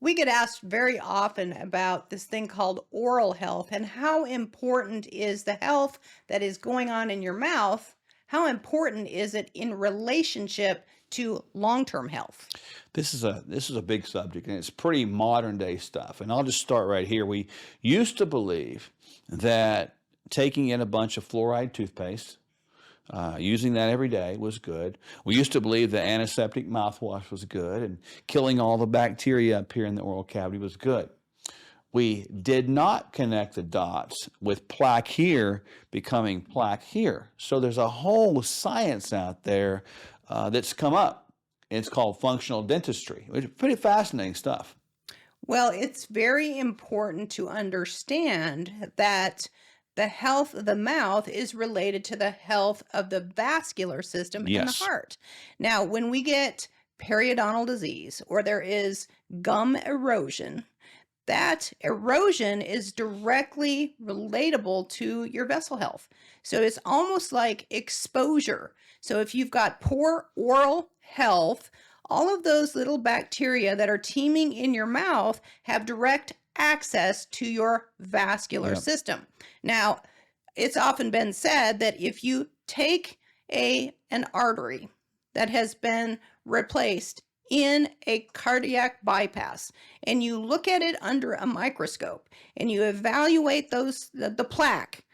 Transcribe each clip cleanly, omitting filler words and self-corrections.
We get asked very often about this thing called oral health and how important is the health that is going on in your mouth? How important is it in relationship to long-term health? This is a big subject, and it's pretty modern day stuff. And I'll just start right here. We used to believe that taking in a bunch of fluoride toothpaste, using that every day was good. We used to believe that antiseptic mouthwash was good, and killing all the bacteria up here in the oral cavity was good. We did not connect the dots with plaque here becoming plaque here. So there's a whole science out there that's come up. It's called functional dentistry, which is pretty fascinating stuff. Well, it's very important to understand that the health of the mouth is related to the health of the vascular system and the Yes. heart. Now, when we get periodontal disease or there is gum erosion, that erosion is directly relatable to your vessel health. So it's almost like exposure. So if you've got poor oral health, all of those little bacteria that are teeming in your mouth have direct access to your vascular Yeah. system. Now, it's often been said that if you take an artery that has been replaced in a cardiac bypass and you look at it under a microscope and you evaluate the plaque,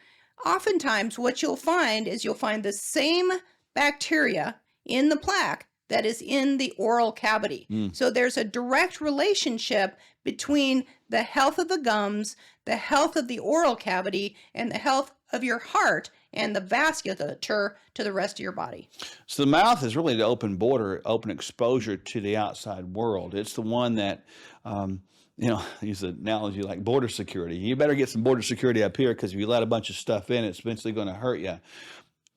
oftentimes what you'll find is you'll find the same bacteria in the plaque that is in the oral cavity. Mm. So there's a direct relationship between the health of the gums, the health of the oral cavity, and the health of your heart and the vasculature to the rest of your body. So the mouth is really the open border, open exposure to the outside world. It's the one that, use the analogy like border security. You better get some border security up here because if you let a bunch of stuff in, it's eventually going to hurt you.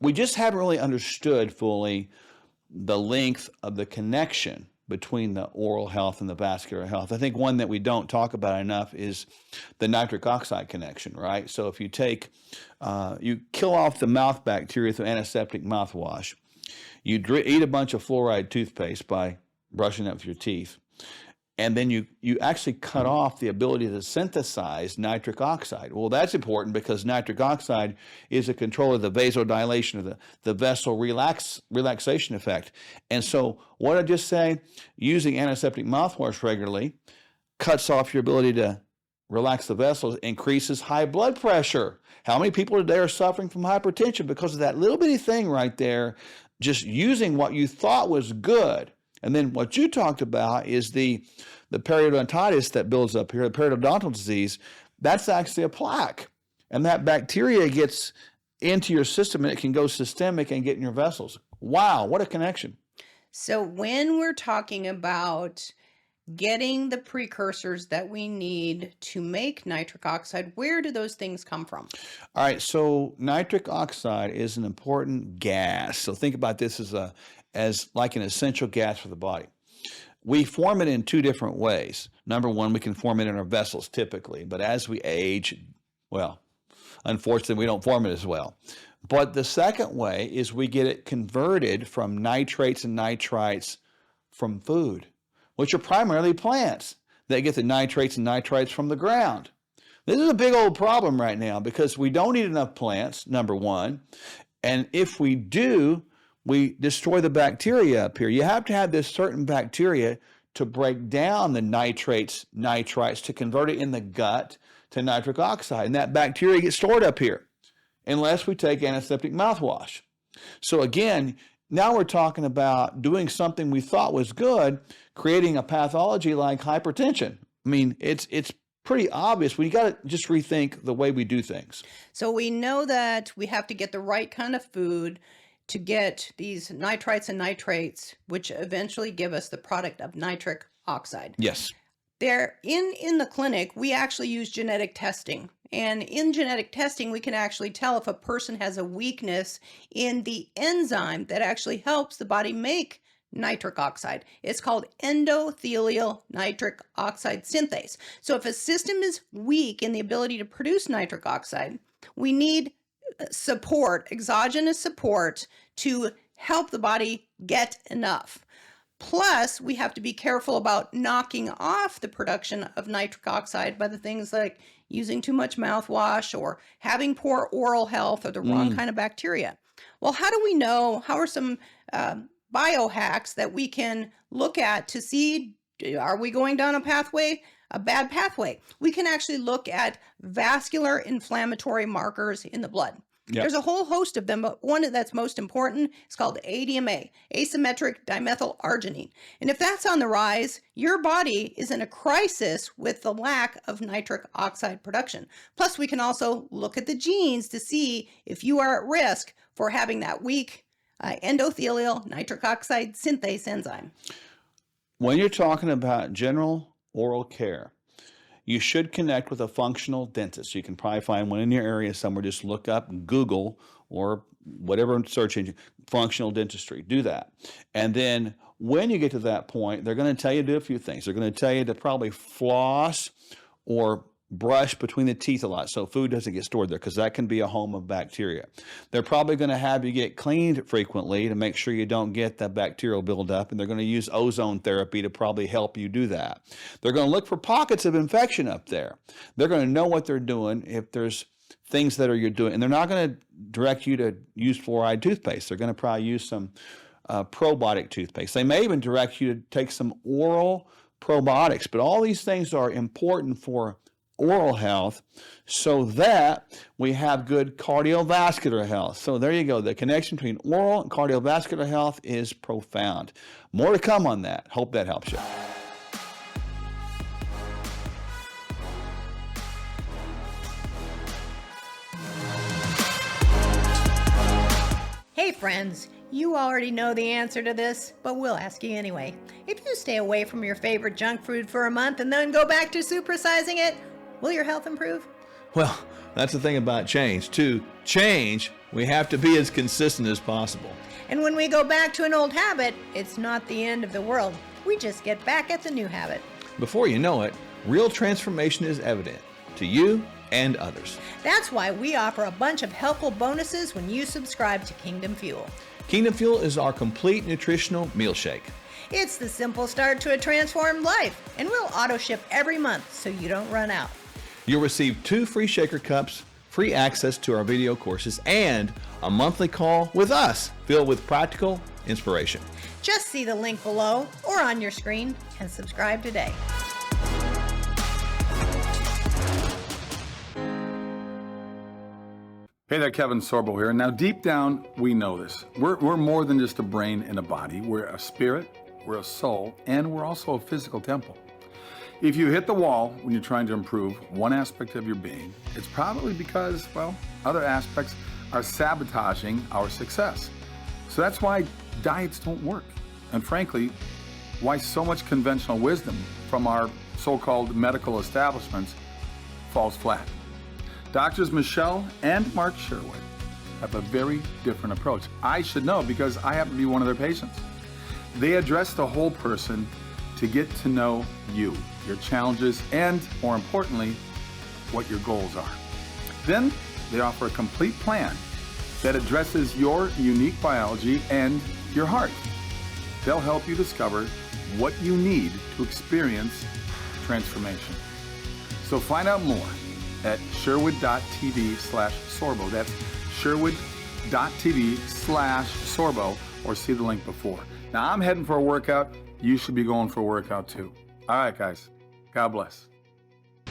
We just haven't really understood fully the length of the connection between the oral health and the vascular health. I think one that we don't talk about enough is the nitric oxide connection, right? So if you kill off the mouth bacteria through antiseptic mouthwash, eat a bunch of fluoride toothpaste by brushing it with your teeth, and then you actually cut off the ability to synthesize nitric oxide. Well, that's important because nitric oxide is a control of the vasodilation of the vessel relaxation effect. And so what did I just say? Using antiseptic mouthwash regularly cuts off your ability to relax the vessels, increases high blood pressure. How many people today are suffering from hypertension because of that little bitty thing right there, just using what you thought was good? And then what you talked about is the periodontitis that builds up here, the periodontal disease. That's actually a plaque. And that bacteria gets into your system and it can go systemic and get in your vessels. Wow, what a connection. So when we're talking about getting the precursors that we need to make nitric oxide, where do those things come from? All right, so nitric oxide is an important gas. So think about this as like an essential gas for the body. We form it in two different ways. Number one, we can form it in our vessels typically, but as we age, well, unfortunately, we don't form it as well. But the second way is we get it converted from nitrates and nitrites from food, which are primarily plants that get the nitrates and nitrites from the ground. This is a big old problem right now because we don't eat enough plants, number one. And if we do, we destroy the bacteria up here. You have to have this certain bacteria to break down the nitrates, nitrites, to convert it in the gut to nitric oxide. And that bacteria gets stored up here unless we take antiseptic mouthwash. So again, now we're talking about doing something we thought was good, creating a pathology like hypertension. I mean, it's pretty obvious. We got to just rethink the way we do things. So we know that we have to get the right kind of food to get these nitrites and nitrates, which eventually give us the product of nitric oxide. Yes. There in the clinic, we actually use genetic testing. And in genetic testing, we can actually tell if a person has a weakness in the enzyme that actually helps the body make nitric oxide. It's called endothelial nitric oxide synthase. So if a system is weak in the ability to produce nitric oxide, we need support, exogenous support to help the body get enough. Plus, we have to be careful about knocking off the production of nitric oxide by the things like using too much mouthwash or having poor oral health or the wrong Mm, kind of bacteria. Well, how do we know? How are some biohacks that we can look at to see, are we going down a pathway, a bad pathway? We can actually look at vascular inflammatory markers in the blood. yep. There's a whole host of them, but one that's most important is called ADMA, asymmetric dimethyl arginine. And if that's on the rise, your body is in a crisis with the lack of nitric oxide production. Plus, we can also look at the genes to see if you are at risk for having that weak endothelial nitric oxide synthase enzyme. When you're talking about general oral care, you should connect with a functional dentist. You can probably find one in your area somewhere. Just look up Google or whatever search engine, functional dentistry. Do that. And then when you get to that point, they're going to tell you to do a few things. They're going to tell you to probably floss or brush between the teeth a lot so food doesn't get stored there, because that can be a home of bacteria. They're probably going to have you get cleaned frequently to make sure you don't get the bacterial buildup, and they're going to use ozone therapy to probably help you do that. They're going to look for pockets of infection up there. They're going to know what they're doing if there's things that you're doing, and they're not going to direct you to use fluoride toothpaste. They're going to probably use some probiotic toothpaste. They may even direct you to take some oral probiotics, but all these things are important for oral health so that we have good cardiovascular health. So there you go. The connection between oral and cardiovascular health is profound. More to come on that. Hope that helps you. Hey friends, you already know the answer to this, but we'll ask you anyway. If you stay away from your favorite junk food for a month and then go back to supersizing it, will your health improve? Well, that's the thing about change. To change, we have to be as consistent as possible. And when we go back to an old habit, it's not the end of the world. We just get back at the new habit. Before you know it, real transformation is evident to you and others. That's why we offer a bunch of helpful bonuses when you subscribe to Kingdom Fuel. Kingdom Fuel is our complete nutritional meal shake. It's the simple start to a transformed life, and we'll auto ship every month so you don't run out. You'll receive 2 free shaker cups, free access to our video courses, and a monthly call with us filled with practical inspiration. Just see the link below or on your screen and subscribe today. Hey there, Kevin Sorbo here. Now, deep down, we know this. We're more than just a brain and a body. We're a spirit, we're a soul, and we're also a physical temple. If you hit the wall when you're trying to improve one aspect of your being, it's probably because, well, other aspects are sabotaging our success. So that's why diets don't work. And frankly, why so much conventional wisdom from our so-called medical establishments falls flat. Doctors Michelle and Mark Sherwood have a very different approach. I should know because I happen to be one of their patients. They address the whole person to get to know you, your challenges, and more importantly, what your goals are. Then they offer a complete plan that addresses your unique biology and your heart. They'll help you discover what you need to experience transformation. So find out more at sherwood.tv/sorbo. That's sherwood.tv/sorbo, or see the link before. Now, I'm heading for a workout. You should be going for a workout too. All right, guys. God bless.